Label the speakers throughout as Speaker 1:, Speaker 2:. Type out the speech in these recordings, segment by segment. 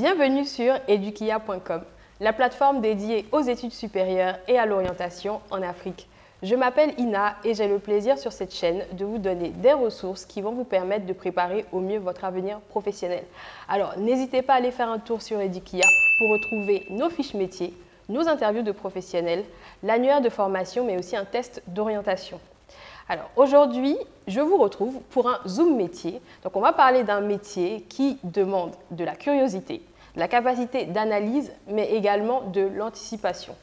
Speaker 1: Bienvenue sur edukia.com, la plateforme dédiée aux études supérieures et à l'orientation en Afrique. Je m'appelle Ina et j'ai le plaisir sur cette chaîne de vous donner des ressources qui vont vous permettre de préparer au mieux votre avenir professionnel. Alors n'hésitez pas à aller faire un tour sur Edukia pour retrouver nos fiches métiers, nos interviews de professionnels, l'annuaire de formation mais aussi un test d'orientation. Alors aujourd'hui, je vous retrouve pour un Zoom métier. Donc on va parler d'un métier qui demande de la curiosité, de la capacité d'analyse, mais également de l'anticipation.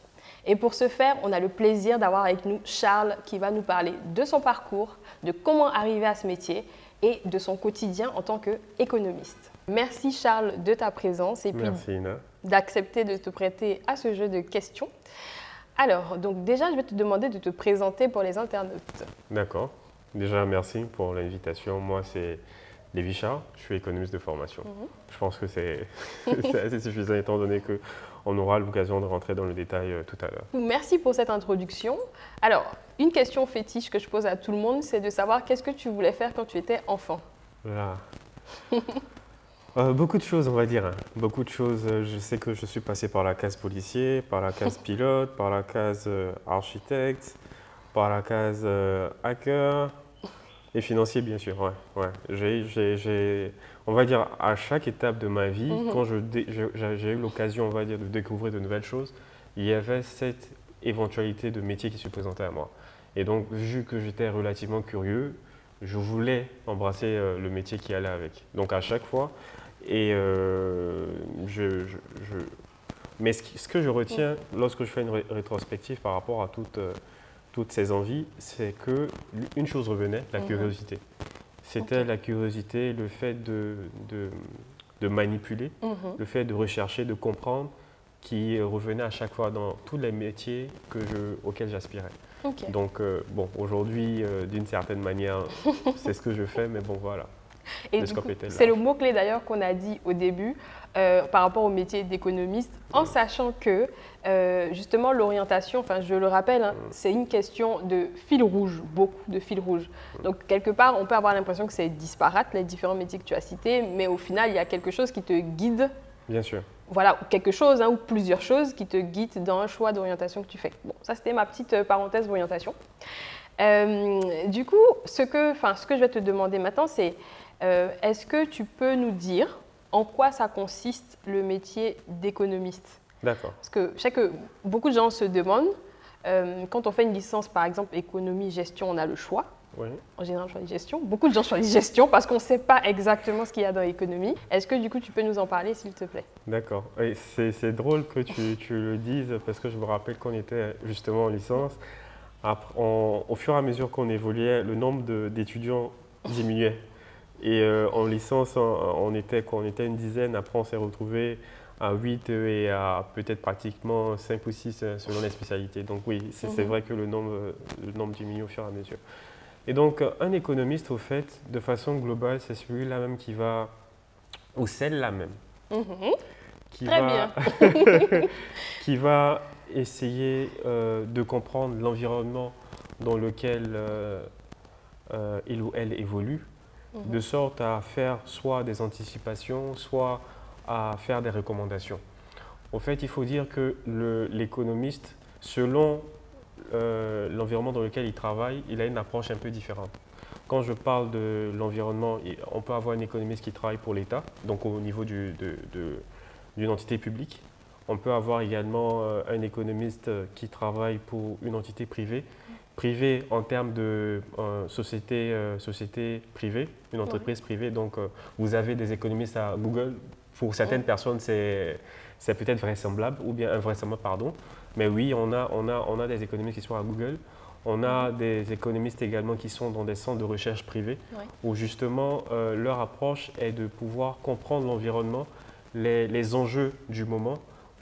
Speaker 1: Et pour ce faire, on a le plaisir d'avoir avec nous Charles qui va nous parler de son parcours, de comment arriver à ce métier et de son quotidien en tant qu'économiste. Merci Charles de ta présence et puis d'accepter de te prêter à ce jeu de questions. Alors, donc déjà, je vais te demander de te présenter pour les internautes.
Speaker 2: D'accord. Déjà, merci pour l'invitation. Moi, c'est Lévi Charles, je suis économiste de formation. Je pense que c'est assez suffisant étant donné qu'on aura l'occasion de rentrer dans le détail tout à l'heure.
Speaker 1: Merci pour cette introduction. Alors, une question fétiche que je pose à tout le monde, c'est de savoir qu'est-ce que tu voulais faire quand tu étais enfant?
Speaker 2: Voilà. Beaucoup de choses, on va dire. Beaucoup de choses. Je sais que je suis passé par la case policier, par la case pilote, par la case architecte, par la case hacker et financier, bien sûr. Ouais. On va dire, à chaque étape de ma vie, quand j'ai eu l'occasion, on va dire, de découvrir de nouvelles choses, il y avait cette éventualité de métier qui se présentait à moi. Et donc, vu que j'étais relativement curieux, je voulais embrasser le métier qui allait avec. Donc, à chaque fois, mais ce que je retiens lorsque je fais une rétrospective par rapport à toutes ces envies, c'est qu'une chose revenait, la curiosité. C'était la curiosité, le fait de manipuler, le fait de rechercher, de comprendre, qui revenait à chaque fois dans tous les métiers auxquels j'aspirais. Donc, bon, aujourd'hui, d'une certaine manière, c'est ce que je fais, mais bon, voilà.
Speaker 1: Et c'est le mot-clé d'ailleurs qu'on a dit au début par rapport au métier d'économiste, en sachant que justement l'orientation, enfin je le rappelle, c'est une question de fil rouge, beaucoup de fil rouge. Donc quelque part, on peut avoir l'impression que c'est disparate, les différents métiers que tu as cités, mais au final, il y a quelque chose qui te guide.
Speaker 2: Bien sûr.
Speaker 1: Voilà, quelque chose ou plusieurs choses qui te guident dans un choix d'orientation que tu fais. Bon, ça c'était ma petite parenthèse d'orientation. Du coup, ce que je vais te demander maintenant, c'est est-ce que tu peux nous dire en quoi ça consiste le métier d'économiste?
Speaker 2: D'accord.
Speaker 1: Parce que je sais que beaucoup de gens se demandent, quand on fait une licence, par exemple, économie-gestion, on a le choix.
Speaker 2: Oui.
Speaker 1: En général, on choisit gestion. Beaucoup de gens choisissent gestion parce qu'on ne sait pas exactement ce qu'il y a dans l'économie. Est-ce que du coup, tu peux nous en parler, s'il te plaît?
Speaker 2: D'accord. C'est drôle que tu le dises parce que je me rappelle qu'on était justement en licence. Au fur et à mesure qu'on évoluait, le nombre d'étudiants diminuait. Et en licence, on était une dizaine. Après, on s'est retrouvé à 8 et à peut-être pratiquement 5 ou 6 selon les spécialités. Donc oui, c'est vrai que le nombre diminue au fur et à mesure. Et donc, un économiste, au fait, de façon globale, c'est celui-là même qui va, ou celle-là même, qui va essayer de comprendre l'environnement dans lequel il ou elle évolue, de sorte à faire soit des anticipations, soit à faire des recommandations. En fait, il faut dire que l'économiste, selon l'environnement dans lequel il travaille, il a une approche un peu différente. Quand je parle de l'environnement, on peut avoir un économiste qui travaille pour l'État, donc au niveau d'une entité publique. On peut avoir également un économiste qui travaille pour une entité privée. Privée en termes de société privée, une entreprise privée. Donc, vous avez des économistes à Google. Pour certaines personnes, c'est peut-être vraisemblable, ou bien invraisemblable, pardon. Mais oui, on a des économistes qui sont à Google. On a des économistes également qui sont dans des centres de recherche privés, où justement, leur approche est de pouvoir comprendre l'environnement, les enjeux du moment,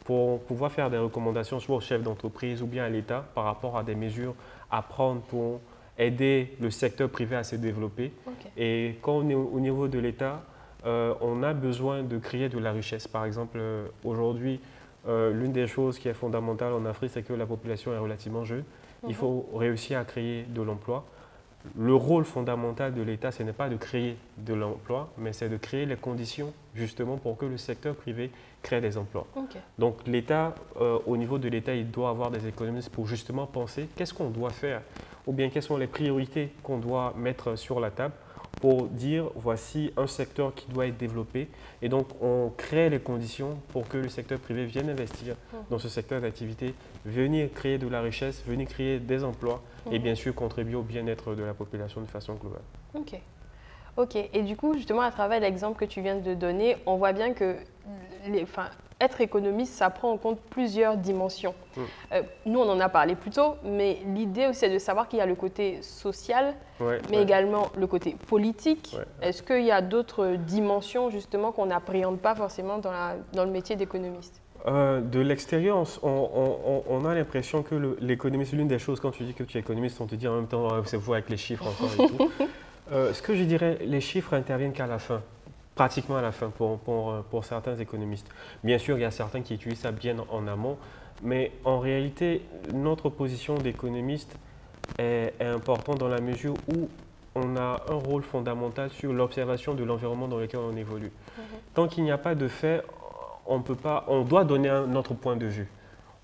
Speaker 2: pour pouvoir faire des recommandations soit aux chefs d'entreprise ou bien à l'État par rapport à des mesures à prendre pour aider le secteur privé à se développer. Et quand on est au niveau de l'État, on a besoin de créer de la richesse. Par exemple, aujourd'hui, l'une des choses qui est fondamentale en Afrique, c'est que la population est relativement jeune. Il faut réussir à créer de l'emploi. le rôle fondamental de l'État, ce n'est pas de créer de l'emploi, mais c'est de créer les conditions justement pour que le secteur privé crée des emplois.
Speaker 1: Okay.
Speaker 2: Donc l'État, au niveau de l'État, il doit avoir des économistes pour justement penser qu'est-ce qu'on doit faire ou bien quelles sont les priorités qu'on doit mettre sur la table pour dire voici un secteur qui doit être développé et donc on crée les conditions pour que le secteur privé vienne investir dans ce secteur d'activité, venir créer de la richesse, venir créer des emplois et bien sûr contribuer au bien-être de la population de façon globale.
Speaker 1: Ok. Ok, et du coup, justement, à travers l'exemple que tu viens de donner, on voit bien que être économiste, ça prend en compte plusieurs dimensions. Nous, on en a parlé plus tôt, mais l'idée aussi, c'est de savoir qu'il y a le côté social, mais également le côté politique. Est-ce qu'il y a d'autres dimensions, justement, qu'on n'appréhende pas forcément dans le métier d'économiste?
Speaker 2: De l'extérieur, on a l'impression que l'économie, c'est l'une des choses, quand tu dis que tu es économiste, on te dit en même temps, c'est vous avec les chiffres encore et tout. Ce que je dirais, les chiffres interviennent qu'à la fin, pratiquement à la fin pour certains économistes. Bien sûr, il y a certains qui utilisent ça bien en amont, mais en réalité, notre position d'économiste est importante dans la mesure où on a un rôle fondamental sur l'observation de l'environnement dans lequel on évolue. Tant qu'il n'y a pas de fait, on doit donner notre point de vue.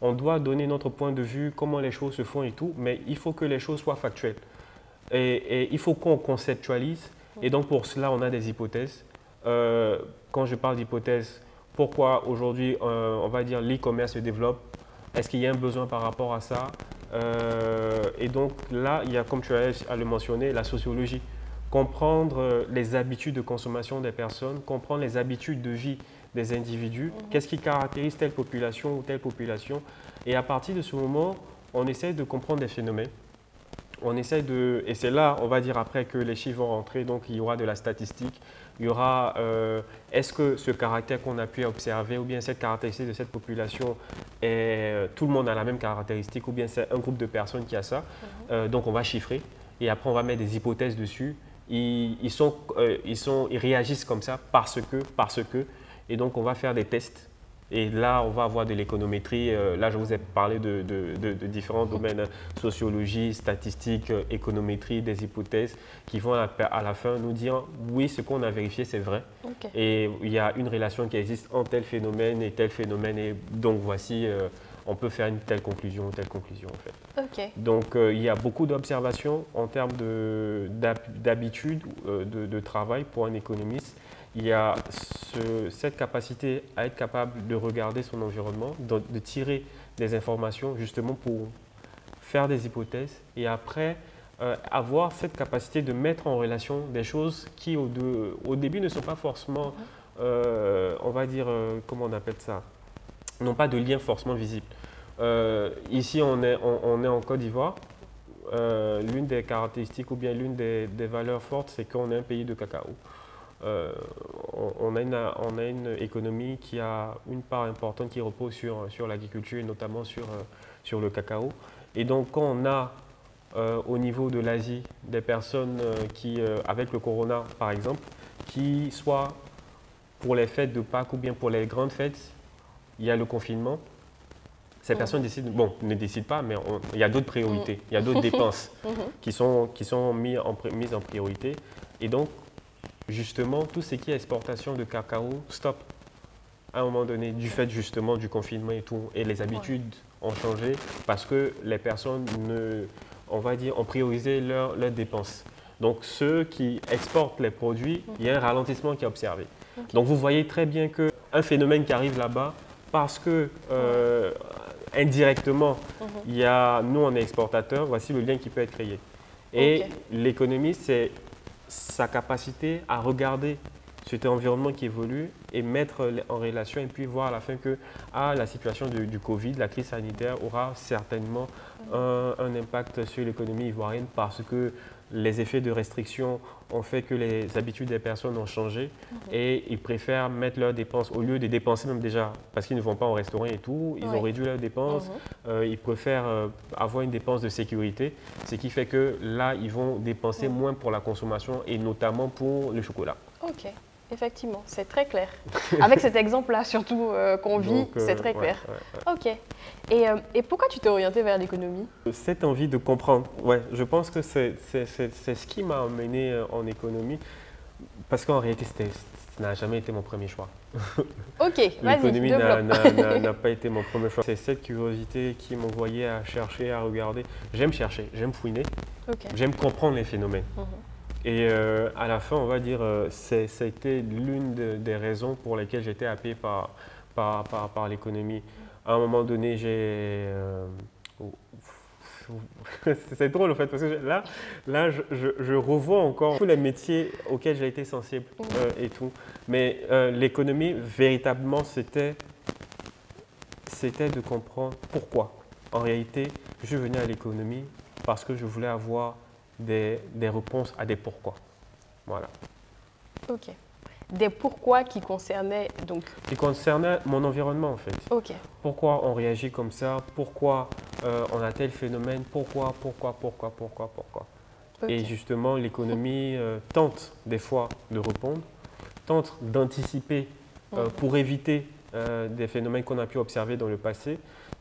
Speaker 2: On doit donner notre point de vue, comment les choses se font et tout, mais il faut que les choses soient factuelles. Et il faut qu'on conceptualise. Et donc, pour cela, on a des hypothèses. Quand je parle d'hypothèses, pourquoi aujourd'hui, on va dire, l'e-commerce se développe? Est-ce qu'il y a un besoin par rapport à ça? Et donc, là, il y a, comme tu as à le mentionner, la sociologie. Comprendre les habitudes de consommation des personnes, comprendre les habitudes de vie des individus, qu'est-ce qui caractérise telle population ou telle population. Et à partir de ce moment, on essaie de comprendre des phénomènes. Et c'est là, on va dire après que les chiffres vont rentrer, donc il y aura de la statistique, il y aura, est-ce que ce caractère qu'on a pu observer ou bien cette caractéristique de cette population, tout le monde a la même caractéristique ou bien c'est un groupe de personnes qui a ça. Donc on va chiffrer et après on va mettre des hypothèses dessus. Ils réagissent comme ça parce que, et donc on va faire des tests. Et là, on va avoir de l'économétrie. Là, je vous ai parlé de différents domaines, sociologie, statistique, économétrie, des hypothèses qui vont à la fin nous dire oui, ce qu'on a vérifié, c'est vrai. Et il y a une relation qui existe entre tel phénomène. Et donc, voici, on peut faire une telle conclusion ou telle conclusion, en fait. Donc, il y a beaucoup d'observations en termes d'habitude de travail pour un économiste. Il y a cette capacité à être capable de regarder son environnement, de tirer des informations justement pour faire des hypothèses et après avoir cette capacité de mettre en relation des choses qui au début ne sont pas forcément, on va dire, comment on appelle ça, n'ont pas de lien forcément visible. Ici, on est en Côte d'Ivoire. L'une des caractéristiques ou bien l'une des valeurs fortes, c'est qu'on est un pays de cacao. On a une économie qui a une part importante qui repose sur l'agriculture et notamment sur le cacao. Et donc, quand on a au niveau de l'Asie des personnes qui, avec le corona par exemple, qui soit pour les fêtes de Pâques ou bien pour les grandes fêtes, il y a le confinement. Ces personnes ne décident pas, mais il y a d'autres priorités, il y a d'autres dépenses qui sont mises en priorité. Et donc, justement, tout ce qui est exportation de cacao, stop à un moment donné, du fait justement du confinement et tout. Et les habitudes ont changé parce que les personnes, on va dire, ont priorisé leurs dépenses. Donc, ceux qui exportent les produits, il y a un ralentissement qui est observé. Donc, vous voyez très bien qu'un phénomène qui arrive là-bas, parce que indirectement, nous, on est exportateurs, voici le lien qui peut être créé. Et l'économie, c'est sa capacité à regarder cet environnement qui évolue et mettre en relation et puis voir à la fin que la situation du Covid, la crise sanitaire aura certainement un impact sur l'économie ivoirienne parce que les effets de restriction ont fait que les habitudes des personnes ont changé et ils préfèrent mettre leurs dépenses, au lieu de dépenser même déjà, parce qu'ils ne vont pas au restaurant et tout, ils ont réduit leurs dépenses, ils préfèrent avoir une dépense de sécurité, ce qui fait que là, ils vont dépenser moins pour la consommation et notamment pour le chocolat.
Speaker 1: Effectivement, c'est très clair. Avec cet exemple-là, surtout qu'on vit, c'est très clair. Ok. Et pourquoi tu t'es orienté vers l'économie?
Speaker 2: Cette envie de comprendre, ouais, je pense que c'est ce qui m'a amené en économie, parce qu'en réalité, ça n'a jamais été mon premier choix.
Speaker 1: Ok, vas-y,
Speaker 2: l'économie
Speaker 1: développe.
Speaker 2: n'a pas été mon premier choix. C'est cette curiosité qui m'envoyait à chercher, à regarder. J'aime chercher, j'aime fouiner, j'aime comprendre les phénomènes. Et à la fin, on va dire, ça a été l'une des raisons pour lesquelles j'étais happé par l'économie. À un moment donné, c'est drôle en fait, parce que là je revois encore tous les métiers auxquels j'ai été sensible et tout. Mais l'économie, véritablement, c'était de comprendre pourquoi. En réalité, je suis venu à l'économie parce que je voulais avoir des réponses à des pourquoi. Voilà.
Speaker 1: Ok. Des pourquoi qui concernaient donc…
Speaker 2: Qui concernait mon environnement en fait.
Speaker 1: Ok.
Speaker 2: Pourquoi on réagit comme ça? Pourquoi on a tel phénomène? Pourquoi?
Speaker 1: Ok.
Speaker 2: Et justement, l'économie tente des fois de répondre, tente d'anticiper pour éviter des phénomènes qu'on a pu observer dans le passé,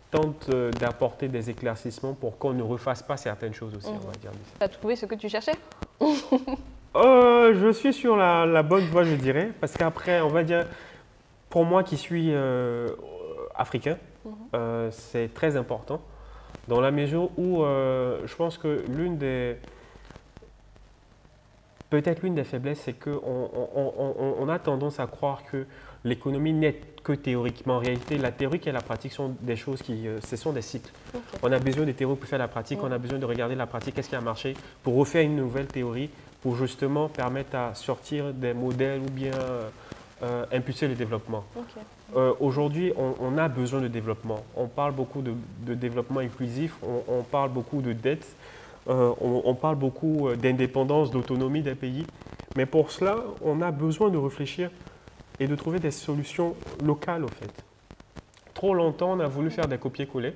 Speaker 2: tente d'apporter des éclaircissements pour qu'on ne refasse pas certaines choses aussi, on va dire.
Speaker 1: Tu as trouvé ce que tu cherchais?
Speaker 2: Je suis sur la bonne voie, je dirais, parce qu'après, on va dire, pour moi qui suis africain, c'est très important, dans la mesure où je pense que peut-être l'une des faiblesses, c'est qu'on a tendance à croire que l'économie n'est que théoriquement. En réalité, la théorique et la pratique sont des choses ce sont des cycles. On a besoin de théorie pour faire la pratique, on a besoin de regarder la pratique, qu'est-ce qui a marché, pour refaire une nouvelle théorie, pour justement permettre à sortir des modèles ou bien impulser le développement. Aujourd'hui, on a besoin de développement. On parle beaucoup de développement inclusif, on parle beaucoup de dette, on parle beaucoup d'indépendance, d'autonomie des pays. Mais pour cela, on a besoin de réfléchir et de trouver des solutions locales, au fait. Trop longtemps, on a voulu faire des copier-coller.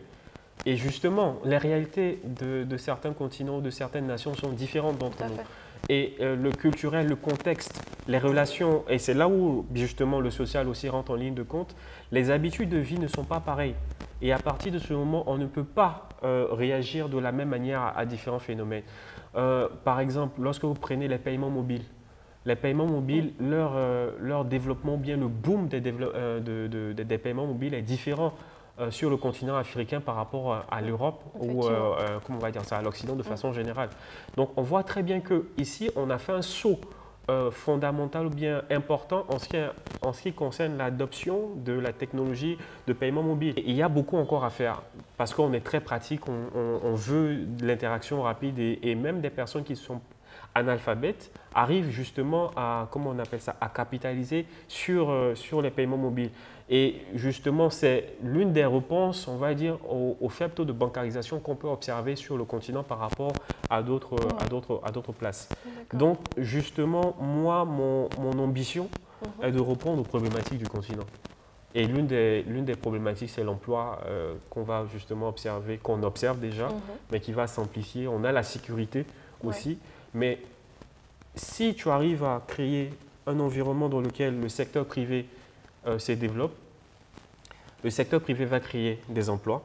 Speaker 2: Et justement, les réalités de certains continents, de certaines nations sont différentes d'entre nous. Et le culturel, le contexte, les relations, et c'est là où justement le social aussi rentre en ligne de compte, les habitudes de vie ne sont pas pareilles. Et à partir de ce moment, on ne peut pas réagir de la même manière à différents phénomènes. Par exemple, lorsque vous prenez les paiements mobiles, leur développement, bien le boom des paiements mobiles est différent sur le continent africain par rapport à l'Europe ou comment on va dire ça, à l'Occident de façon générale. Donc on voit très bien qu'ici, on a fait un saut fondamental ou bien important en ce qui concerne l'adoption de la technologie de paiement mobile. Et il y a beaucoup encore à faire parce qu'on est très pratique, on veut de l'interaction rapide et même des personnes qui sont analphabètes arrivent justement à, comment on appelle ça, à capitaliser sur les paiements mobiles. Et justement, c'est l'une des réponses, on va dire, au faible taux de bancarisation qu'on peut observer sur le continent par rapport à d'autres places. Donc, justement, moi, mon ambition est de répondre aux problématiques du continent. Et l'une des problématiques, c'est l'emploi qu'on va justement observer, qu'on observe déjà, mais qui va s'amplifier. On a la sécurité aussi. Mais si tu arrives à créer un environnement dans lequel le secteur privé se développe, le secteur privé va créer des emplois,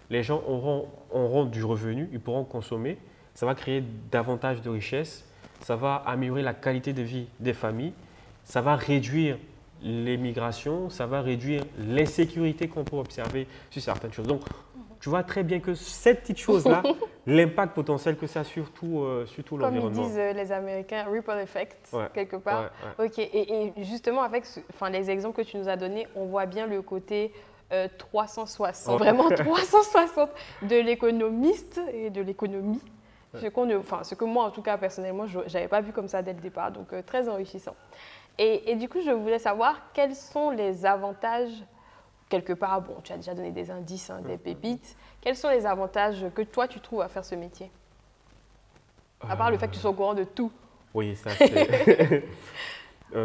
Speaker 2: les gens auront du revenu, ils pourront consommer, ça va créer davantage de richesses, ça va améliorer la qualité de vie des familles, ça va réduire l'émigration, ça va réduire l'insécurité qu'on peut observer sur certaines choses. Donc, tu vois très bien que cette petite chose-là, l'impact potentiel que ça a sur tout l'environnement.
Speaker 1: Comme ils disent les Américains, ripple effect, quelque part. Ok, et justement, avec les exemples que tu nous as donnés, on voit bien le côté 360, vraiment 360 de l'économiste et de l'économie. Ce que moi, en tout cas, personnellement, je n'avais pas vu comme ça dès le départ, donc très enrichissant. Et du coup, je voulais savoir quels sont les avantages, quelque part, bon, tu as déjà donné des indices, des pépites, quels sont les avantages que toi, tu trouves à faire ce métier? À part le fait que tu sois au courant de tout.
Speaker 2: Oui, ça, c'est…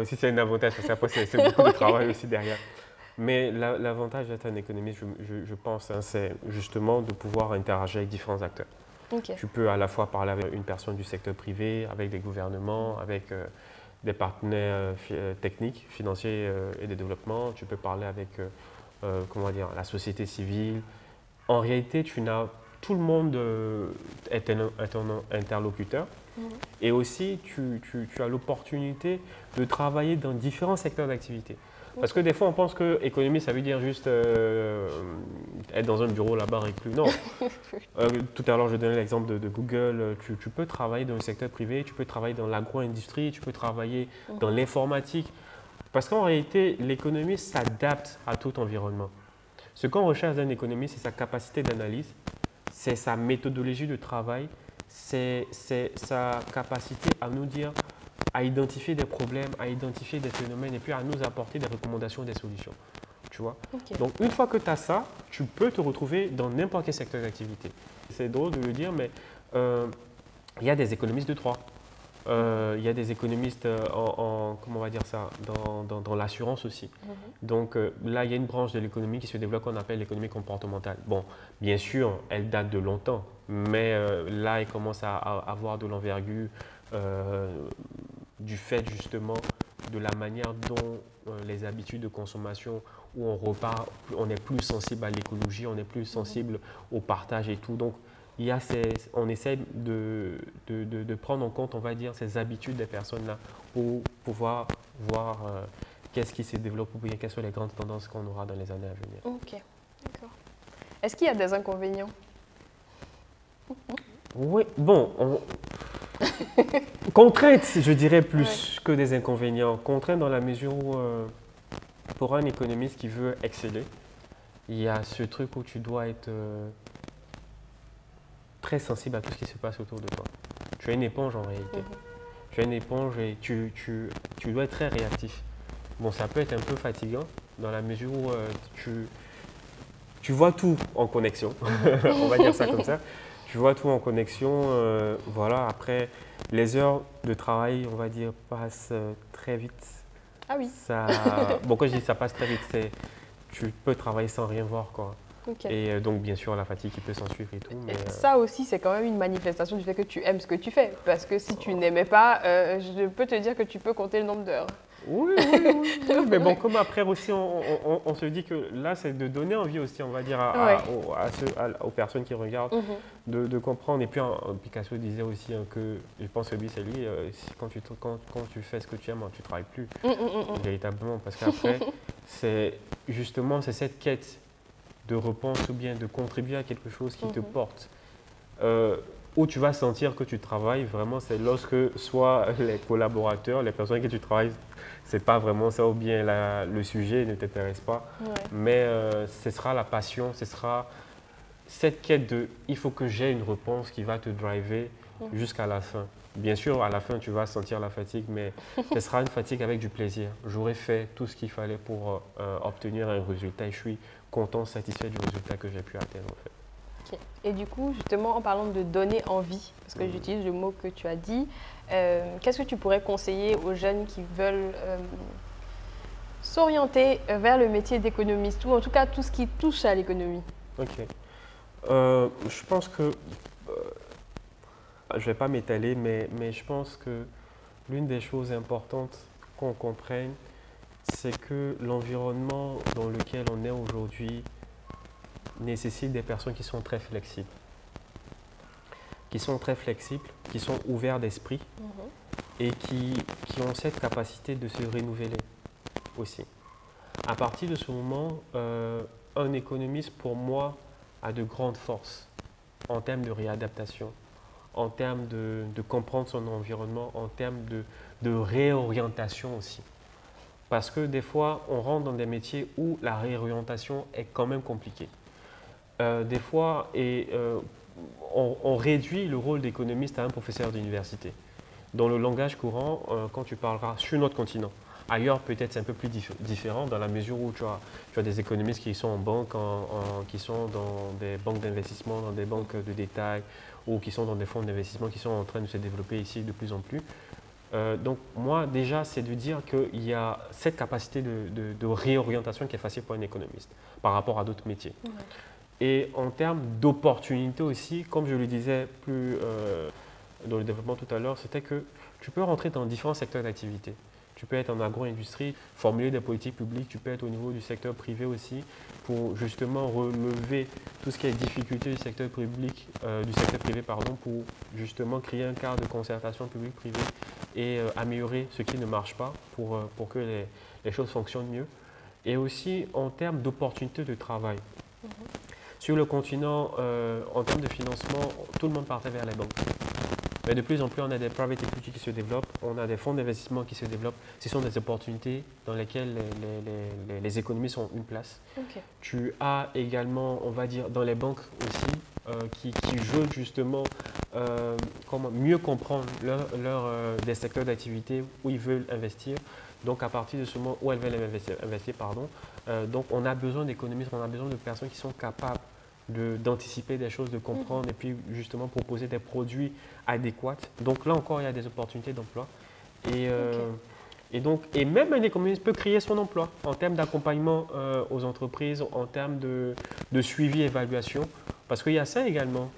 Speaker 2: si c'est un avantage, parce qu'après, c'est beaucoup de travail aussi derrière. Mais l'avantage d'être un économiste, je pense, c'est justement de pouvoir interagir avec différents acteurs. Tu peux à la fois parler avec une personne du secteur privé, avec des gouvernements, avec des partenaires techniques, financiers et de développement. Tu peux parler avec comment dire, la société civile. En réalité, tout le monde est un interlocuteur. Et aussi, tu as l'opportunité de travailler dans différents secteurs d'activité. Parce que des fois, on pense que économie, ça veut dire juste être dans un bureau là-bas reclus. Non. Tout à l'heure, je donnais l'exemple de Google. Tu peux travailler dans le secteur privé, tu peux travailler dans l'agro-industrie, tu peux travailler dans l'informatique. Parce qu'en réalité, l'économie s'adapte à tout environnement. Ce qu'on recherche d'un économiste, c'est sa capacité d'analyse, c'est sa méthodologie de travail, c'est sa capacité à nous dire, à identifier des problèmes, à identifier des phénomènes et puis à nous apporter des recommandations, des solutions. Tu vois? Donc, une fois que tu as ça, tu peux te retrouver dans n'importe quel secteur d'activité. C'est drôle de le dire, mais il y a des économistes de droit. Il y a des économistes comment on va dire ça, dans l'assurance aussi. Donc là, il y a une branche de l'économie qui se développe qu'on appelle l'économie comportementale. Bon, bien sûr, elle date de longtemps, mais là, elle commence à avoir de l'envergure du fait justement de la manière dont les habitudes de consommation, où on repart, on est plus sensible à l'écologie, on est plus sensible au partage et tout. Donc, on essaie de prendre en compte, on va dire, ces habitudes des personnes-là pour pouvoir voir qu'est-ce qui se développe ou bien quelles sont les grandes tendances qu'on aura dans les années à venir.
Speaker 1: Ok, d'accord. Est-ce qu'il y a des inconvénients?
Speaker 2: Oui, bon, contraintes, je dirais plus que des inconvénients. Contraintes dans la mesure où, pour un économiste qui veut exceller, il y a ce truc où tu dois être très sensible à tout ce qui se passe autour de toi. Tu es une éponge en réalité. Tu es une éponge et tu dois être très réactif. Bon, ça peut être un peu fatigant dans la mesure où tu vois tout en connexion. On va dire ça comme ça. Tu vois tout en connexion. Voilà, après, les heures de travail, on va dire, passent très vite.
Speaker 1: Ah oui.
Speaker 2: Bon, quand je dis ça passe très vite, c'est tu peux travailler sans rien voir, quoi. Et donc, bien sûr, la fatigue qui peut s'en suivre et tout. Mais
Speaker 1: ça aussi, c'est quand même une manifestation du fait que tu aimes ce que tu fais. Parce que si tu n'aimais pas, je peux te dire que tu peux compter le nombre d'heures.
Speaker 2: Oui, mais bon, comme après aussi, on se dit que là, c'est de donner envie aussi, on va dire, aux personnes qui regardent, de comprendre. Et puis, Picasso disait aussi que, je pense que lui, c'est lui, quand tu fais ce que tu aimes, tu ne travailles plus, véritablement. Parce qu'après, c'est cette quête de réponse ou bien de contribuer à quelque chose qui te porte. Où tu vas sentir que tu travailles, vraiment, c'est lorsque soit les collaborateurs, les personnes avec qui tu travailles, c'est pas vraiment ça ou bien le sujet ne t'intéresse pas. Mais ce sera la passion, ce sera cette quête de « il faut que j'ai une réponse qui va te driver jusqu'à la fin ». Bien sûr, à la fin, tu vas sentir la fatigue, mais ce sera une fatigue avec du plaisir. J'aurais fait tout ce qu'il fallait pour obtenir un résultat et je suis content, satisfait du résultat que j'ai pu atteindre en fait.
Speaker 1: Okay. Et du coup, justement, en parlant de donner envie, parce que j'utilise le mot que tu as dit, qu'est-ce que tu pourrais conseiller aux jeunes qui veulent s'orienter vers le métier d'économiste, ou en tout cas tout ce qui touche à l'économie?
Speaker 2: Ok. Je pense que, je ne vais pas m'étaler, mais je pense que l'une des choses importantes qu'on comprenne, c'est que l'environnement dans lequel on est aujourd'hui nécessite des personnes qui sont très flexibles. Qui sont ouverts d'esprit et qui ont cette capacité de se renouveler aussi. À partir de ce moment, un économiste, pour moi, a de grandes forces en termes de réadaptation, en termes de comprendre son environnement, en termes de réorientation aussi. Parce que des fois, on rentre dans des métiers où la réorientation est quand même compliquée. Des fois, on réduit le rôle d'économiste à un professeur d'université. Dans le langage courant, quand tu parleras sur notre continent, ailleurs peut-être c'est un peu plus différent dans la mesure où tu as des économistes qui sont en banque, qui sont dans des banques d'investissement, dans des banques de détail ou qui sont dans des fonds d'investissement qui sont en train de se développer ici de plus en plus. Donc moi déjà c'est de dire qu'il y a cette capacité de réorientation qui est facile pour un économiste par rapport à d'autres métiers. Et en termes d'opportunités aussi, comme je le disais plus dans le développement tout à l'heure, c'était que tu peux rentrer dans différents secteurs d'activité. Tu peux être en agro-industrie, formuler des politiques publiques, tu peux être au niveau du secteur privé aussi, pour justement relever tout ce qui est difficulté du secteur public, pour justement créer un cadre de concertation publique-privée et améliorer ce qui ne marche pas pour que les choses fonctionnent mieux. Et aussi en termes d'opportunités de travail. Sur le continent, en termes de financement, tout le monde partait vers les banques. Mais de plus en plus, on a des private equity qui se développent, on a des fonds d'investissement qui se développent. Ce sont des opportunités dans lesquelles les économies sont une place.
Speaker 1: Okay.
Speaker 2: Tu as également, on va dire, dans les banques aussi, qui veulent justement mieux comprendre des secteurs d'activité où ils veulent investir. Donc, à partir de ce moment où elles veulent investir, donc on a besoin d'économistes, on a besoin de personnes qui sont capables d'anticiper des choses, de comprendre et puis justement proposer des produits adéquats. Donc là encore, il y a des opportunités d'emploi. Et même un économiste peut créer son emploi en termes d'accompagnement aux entreprises, en termes de suivi et évaluation, parce qu'il y a ça également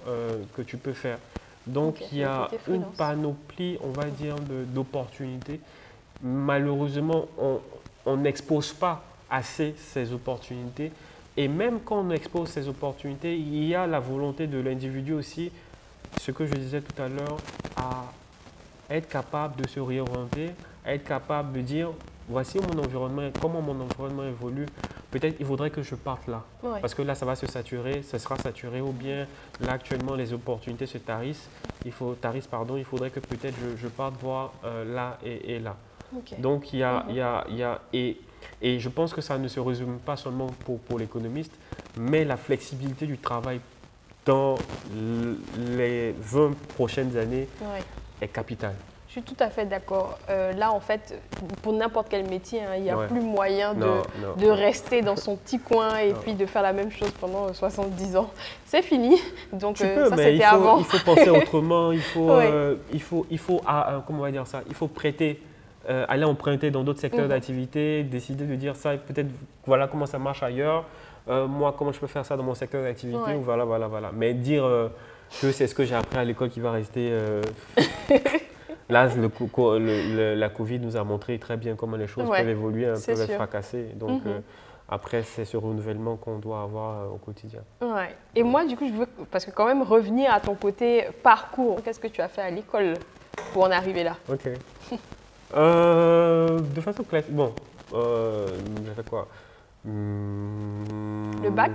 Speaker 2: que tu peux faire. Donc il y a une panoplie, on va dire, d'opportunités. Malheureusement, on n'expose pas assez ces opportunités. Et même quand on expose ces opportunités, il y a la volonté de l'individu aussi, ce que je disais tout à l'heure, à être capable de se réorienter, à être capable de dire, voici mon environnement, comment mon environnement évolue. Peut-être il faudrait que je parte là, parce que là, ça va se saturer, ça sera saturé, ou bien là, actuellement, les opportunités se tarissent. Il faudrait que peut-être je parte voir là et là. Okay. Donc, il y a et je pense que ça ne se résume pas seulement pour l'économiste, mais la flexibilité du travail dans les 20 prochaines années est capitale.
Speaker 1: Je suis tout à fait d'accord. Là, en fait, pour n'importe quel métier, il n'y a plus moyen de rester dans son petit coin et puis de faire la même chose pendant 70 ans. C'est fini. Donc, ça, c'était avant.
Speaker 2: Il faut penser autrement. Il faut comment on va dire ça? Il faut prêter. Aller emprunter dans d'autres secteurs d'activité, décider de dire ça, peut-être voilà comment ça marche ailleurs, moi comment je peux faire ça dans mon secteur d'activité, ou voilà. Mais dire que c'est ce que j'ai appris à l'école qui va rester… Là, la Covid nous a montré très bien comment les choses peuvent évoluer, peuvent être fracassées. Donc après, c'est ce renouvellement qu'on doit avoir au quotidien.
Speaker 1: Ouais. Et moi, du coup, je veux parce que quand même revenir à ton côté parcours. Qu'est-ce que tu as fait à l'école pour en arriver là?
Speaker 2: Ok. De façon classique, bon, j'ai fait quoi?
Speaker 1: Le bac?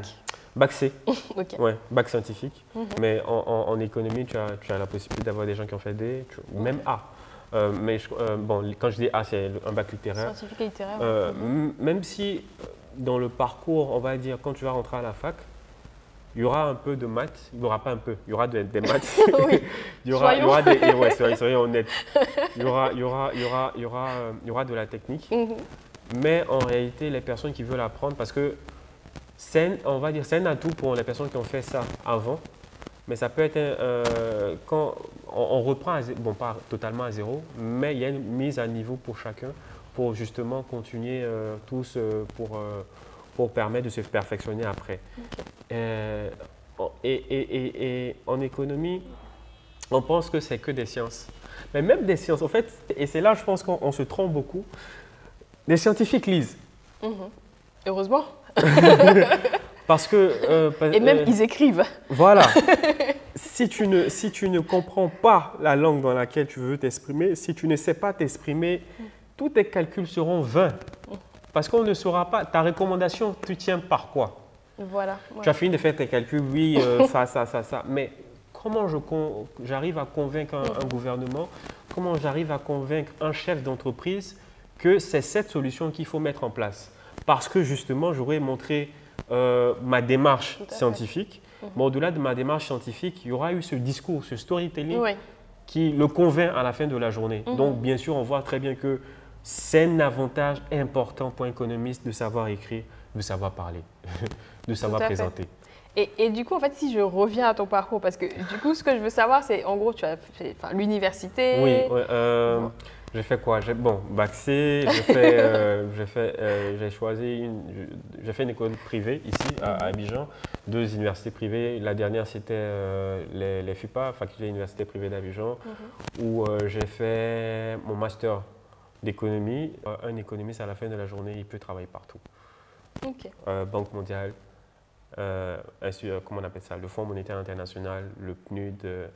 Speaker 2: Bac C,
Speaker 1: Okay.
Speaker 2: Ouais, bac scientifique. Mais en économie, tu as la possibilité d'avoir des gens qui ont fait D, même A. Mais bon, quand je dis A, c'est un bac littéraire.
Speaker 1: Scientifique et littéraire.
Speaker 2: Même si dans le parcours, on va dire, quand tu vas rentrer à la fac, il y aura un peu de maths, il n'y aura pas un peu, il y aura des maths.
Speaker 1: Oui.
Speaker 2: il y aura des, ouais, soyons honnêtes. Il y aura de la technique. Mais en réalité, les personnes qui veulent apprendre, parce que on va dire, c'est un atout pour les personnes qui ont fait ça avant, mais ça peut être quand on reprend, bon, pas totalement à zéro, mais il y a une mise à niveau pour chacun pour justement continuer tous pour permettre de se perfectionner après. Et en économie, on pense que c'est que des sciences. Mais même des sciences, en fait, et c'est là, je pense qu'on se trompe beaucoup, les scientifiques lisent.
Speaker 1: Heureusement.
Speaker 2: Parce que…
Speaker 1: et même, ils écrivent.
Speaker 2: Voilà. Si tu ne comprends pas la langue dans laquelle tu veux t'exprimer, si tu ne sais pas t'exprimer, tous tes calculs seront vains. Parce qu'on ne saura pas, ta recommandation, tu tiens par quoi?
Speaker 1: Voilà.
Speaker 2: Tu as fini de faire tes calculs, oui, ça. Mais comment j'arrive à convaincre un gouvernement, comment j'arrive à convaincre un chef d'entreprise que c'est cette solution qu'il faut mettre en place? Parce que justement, j'aurais montré ma démarche scientifique. Mais au-delà de ma démarche scientifique, il y aura eu ce discours, ce storytelling qui le convainc à la fin de la journée. Donc, bien sûr, on voit très bien que c'est un avantage important pour un économiste de savoir écrire, de savoir parler, de savoir présenter.
Speaker 1: Et du coup, en fait, si je reviens à ton parcours, parce que du coup, ce que je veux savoir, c'est en gros, tu as fait l'université.
Speaker 2: Oui, J'ai fait quoi? Bon, bac C, j'ai choisi j'ai fait une école privée ici à Abidjan, 2 universités privées. La dernière c'était les FUPA, Faculté d'Université privée d'Abidjan, où j'ai fait mon master d'économie. Un économiste à la fin de la journée, il peut travailler partout.
Speaker 1: Ok.
Speaker 2: Banque mondiale, comment on appelle ça? Le Fonds monétaire international, le PNUD.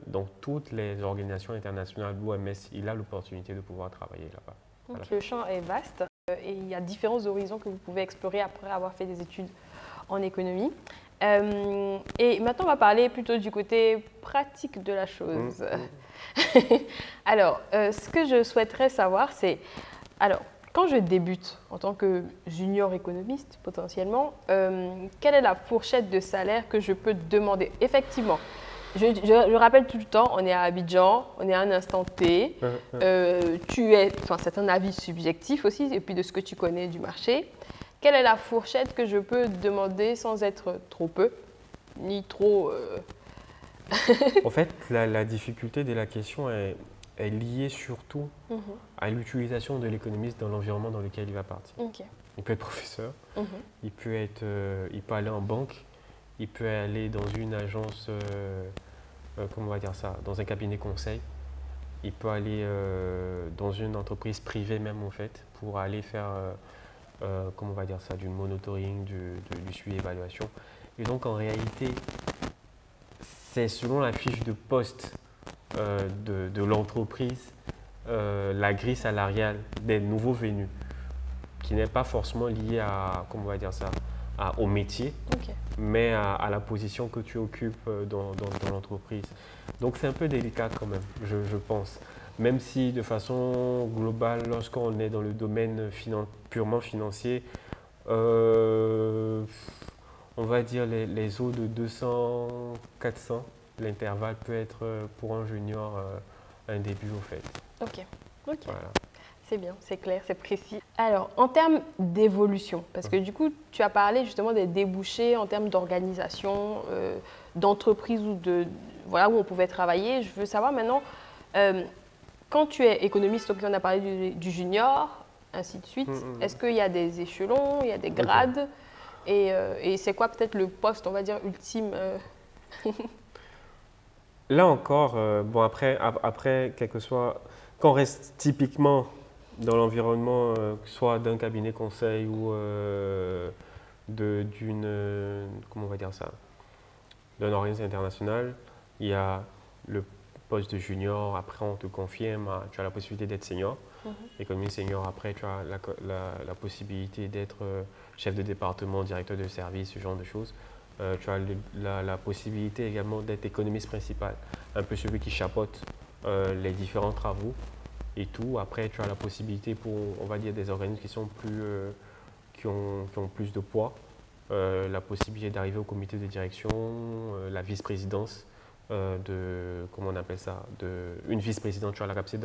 Speaker 2: Donc, toutes les organisations internationales, l'OMS, il a l'opportunité de pouvoir travailler là-bas. Voilà.
Speaker 1: Le champ est vaste et il y a différents horizons que vous pouvez explorer après avoir fait des études en économie. Et maintenant, on va parler plutôt du côté pratique de la chose. Alors, ce que je souhaiterais savoir, c'est, alors, quand je débute en tant que junior économiste, potentiellement, quelle est la fourchette de salaire que je peux demander? Effectivement, je rappelle tout le temps, on est à Abidjan, on est à un instant T. C'est un avis subjectif aussi, et puis de ce que tu connais du marché. Quelle est la fourchette que je peux demander sans être trop peu, ni trop…
Speaker 2: En fait, la difficulté de la question est liée surtout à l'utilisation de l'économiste dans l'environnement dans lequel il va partir. Il peut être professeur, il peut aller en banque, il peut aller dans une agence, comment on va dire ça, dans un cabinet conseil. Il peut aller dans une entreprise privée même en fait, pour aller faire, comment on va dire ça, du monitoring, du suivi évaluation. Et donc en réalité, c'est selon la fiche de poste de l'entreprise, la grille salariale des nouveaux venus, qui n'est pas forcément liée à, comment on va dire ça, au métier, mais à la position que tu occupes dans l'entreprise. Donc c'est un peu délicat quand même, je pense. Même si de façon globale, lorsqu'on est dans le domaine purement financier, on va dire les eaux de 200, 400, l'intervalle peut être pour un junior un début au fait.
Speaker 1: Ok.
Speaker 2: Voilà.
Speaker 1: C'est bien, c'est clair, c'est précis. Alors, en termes d'évolution, parce que du coup, tu as parlé justement des débouchés en termes d'organisation, d'entreprise ou voilà, où on pouvait travailler. Je veux savoir maintenant, quand tu es économiste, donc on a parlé du junior, ainsi de suite, est-ce qu'il y a des échelons, il y a des grades et c'est quoi peut-être le poste, on va dire, ultime
Speaker 2: Là encore, bon après, quel que soit, quand on reste typiquement dans l'environnement, soit d'un cabinet conseil ou comment on va dire ça, d'un organisme international, il y a le poste de junior, après on te confirme, tu as la possibilité d'être senior. Économie senior, après tu as la possibilité d'être chef de département, directeur de service, ce genre de choses. Tu as la possibilité également d'être économiste principal, un peu celui qui chapeaute les différents travaux et tout. Après, tu as la possibilité pour, on va dire, des organismes qui sont qui ont plus de poids, la possibilité d'arriver au comité de direction, la vice-présidence comment on appelle ça, une vice-présidente, tu as la capacité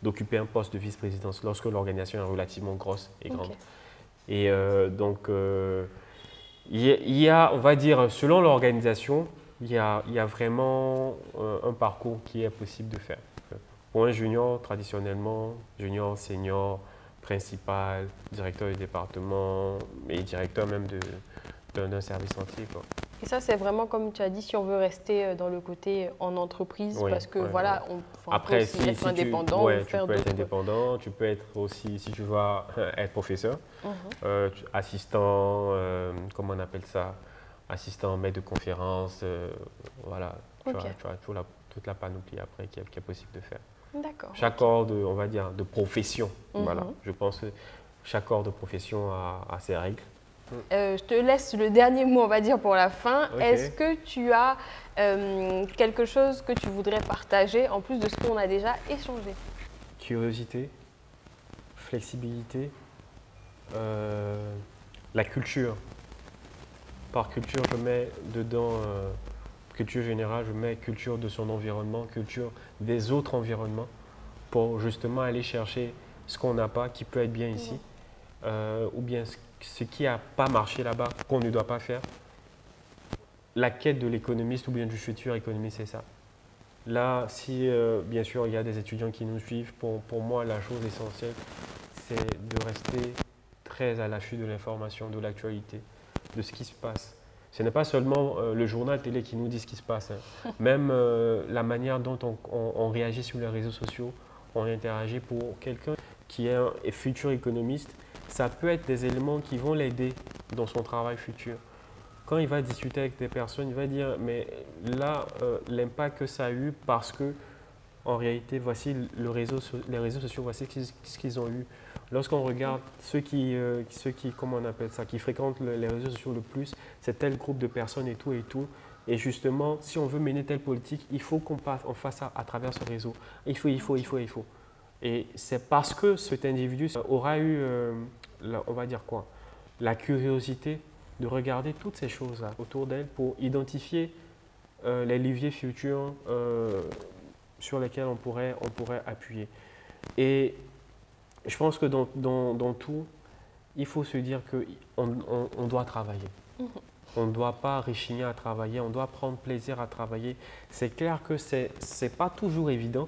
Speaker 2: d'occuper un poste de vice-présidence lorsque l'organisation est relativement grosse et grande. Et donc, il y a, on va dire, selon l'organisation, il y a vraiment un parcours qui est possible de faire. Pour un junior, traditionnellement, junior, senior, principal, directeur du département et directeur même d'un service entier, quoi.
Speaker 1: Et ça, c'est vraiment comme tu as dit, si on veut rester dans le côté en entreprise, parce que voilà, on peut aussi être indépendant.
Speaker 2: Tu peux être indépendant, tu peux être aussi, si tu vas être professeur, assistant, comment on appelle ça, assistant maître de conférence, voilà, tu as toute la panoplie après qui est possible de faire.
Speaker 1: D'accord.
Speaker 2: Chaque corps on va dire, de profession, voilà, je pense que chaque corps de profession a ses règles.
Speaker 1: Je te laisse le dernier mot, on va dire, pour la fin. Est-ce que tu as quelque chose que tu voudrais partager en plus de ce qu'on a déjà échangé?
Speaker 2: Curiosité, flexibilité, la culture. Par culture, je mets dedans culture générale, je mets culture de son environnement, culture des autres environnements pour justement aller chercher ce qu'on n'a pas, qui peut être bien ici, ou bien ce qui n'a pas marché là-bas, qu'on ne doit pas faire. La quête de l'économiste ou bien du futur économiste, c'est ça. Là, si bien sûr il y a des étudiants qui nous suivent, pour moi la chose essentielle, c'est de rester très à l'affût de l'information, de l'actualité, de ce qui se passe. Ce n'est pas seulement le journal télé qui nous dit ce qui se passe, hein. Même la manière dont on réagit sur les réseaux sociaux, on interagit pour quelqu'un qui est un futur économiste, ça peut être des éléments qui vont l'aider dans son travail futur. Quand il va discuter avec des personnes, il va dire, mais là, l'impact que ça a eu parce que, en réalité, voici les réseaux sociaux, voici ce qu'ils ont eu. Lorsqu'on regarde ceux qui, comment on appelle ça, qui fréquentent les réseaux sociaux le plus, c'est tel groupe de personnes et tout et tout. Et justement, si on veut mener telle politique, il faut qu'on fasse ça à travers ce réseau. Il faut. Et c'est parce que cet individu aura eu, on va dire quoi, la curiosité de regarder toutes ces choses-là autour d'elle pour identifier les leviers futurs sur lesquels on pourrait appuyer. Et je pense que dans tout, il faut se dire qu'on doit travailler. On ne doit pas rechigner à travailler, on doit prendre plaisir à travailler. C'est clair que ce n'est pas toujours évident,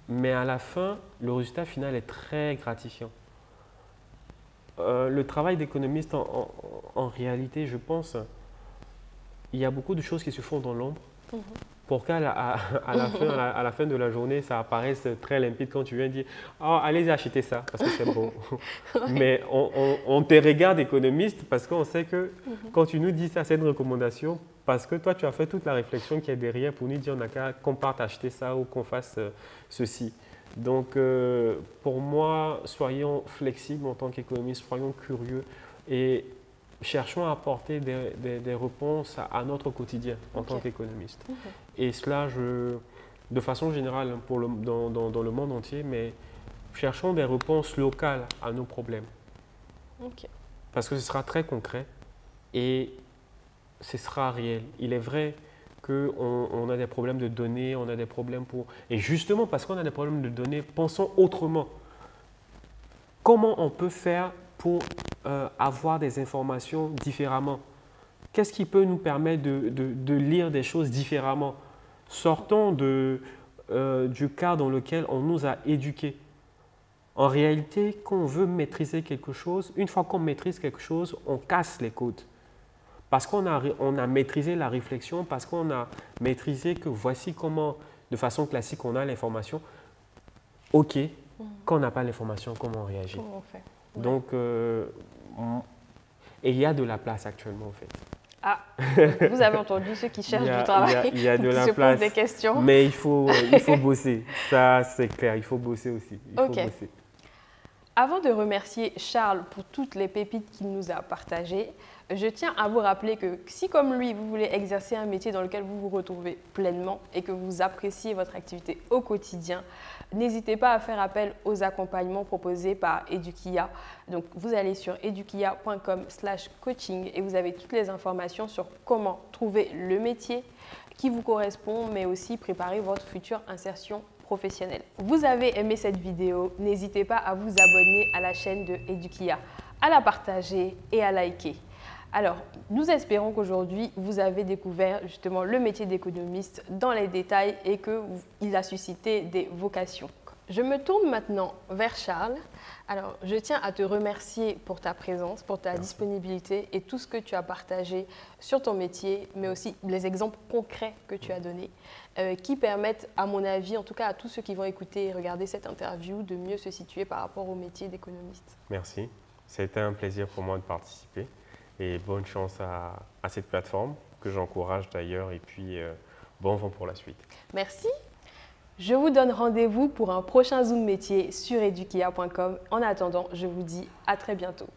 Speaker 2: mais à la fin, le résultat final est très gratifiant. Le travail d'économiste, en réalité, je pense, il y a beaucoup de choses qui se font dans l'ombre pour qu'à la fin de la journée, ça apparaisse très limpide quand tu viens dire « Oh, allez acheter ça parce que c'est bon. » Mais on te regarde économiste parce qu'on sait que quand tu nous dis ça, c'est une recommandation parce que toi, tu as fait toute la réflexion qui est derrière pour nous dire on n'a qu'à qu'on parte acheter ça ou qu'on fasse ceci. Donc, pour moi, soyons flexibles en tant qu'économistes, soyons curieux et cherchons à apporter des réponses à notre quotidien en tant qu'économistes. Et cela, de façon générale, dans le monde entier, mais cherchons des réponses locales à nos problèmes. Parce que ce sera très concret et ce sera réel. Il est vrai qu'on a des problèmes de données, on a des problèmes pour… Et justement, parce qu'on a des problèmes de données, pensons autrement. Comment on peut faire pour avoir des informations différemment? Qu'est-ce qui peut nous permettre de lire des choses différemment? Sortons du cadre dans lequel on nous a éduqués. En réalité, quand on veut maîtriser quelque chose, une fois qu'on maîtrise quelque chose, on casse les codes. Parce qu'on a maîtrisé la réflexion, parce qu'on a maîtrisé que voici comment, de façon classique, on a l'information. OK, quand on n'a pas l'information, comment on réagit?
Speaker 1: Comment on fait?
Speaker 2: Donc, et il y a de la place actuellement, en fait.
Speaker 1: Ah, vous avez entendu ceux qui cherchent du travail,
Speaker 2: il y a de la
Speaker 1: qui se
Speaker 2: place,
Speaker 1: posent des questions.
Speaker 2: Mais il faut bosser. Ça, c'est clair, il faut bosser aussi. Il faut bosser.
Speaker 1: Avant de remercier Charles pour toutes les pépites qu'il nous a partagées, je tiens à vous rappeler que si, comme lui, vous voulez exercer un métier dans lequel vous vous retrouvez pleinement et que vous appréciez votre activité au quotidien, n'hésitez pas à faire appel aux accompagnements proposés par Edukia. Donc, vous allez sur edukia.com/coaching et vous avez toutes les informations sur comment trouver le métier qui vous correspond, mais aussi préparer votre future insertion professionnelle. Vous avez aimé cette vidéo, n'hésitez pas à vous abonner à la chaîne de Edukia, à la partager et à liker. Alors, nous espérons qu'aujourd'hui, vous avez découvert justement le métier d'économiste dans les détails et qu'il a suscité des vocations. Je me tourne maintenant vers Charles. Alors, je tiens à te remercier pour ta présence, pour ta disponibilité et tout ce que tu as partagé sur ton métier, mais aussi les exemples concrets que tu as donnés, qui permettent, à mon avis, en tout cas à tous ceux qui vont écouter et regarder cette interview, de mieux se situer par rapport au métier d'économiste.
Speaker 2: Merci. C'était un plaisir pour moi de participer. Et bonne chance à cette plateforme que j'encourage d'ailleurs et puis bon vent pour la suite.
Speaker 1: Merci. Je vous donne rendez-vous pour un prochain Zoom métier sur edukia.com. En attendant, je vous dis à très bientôt.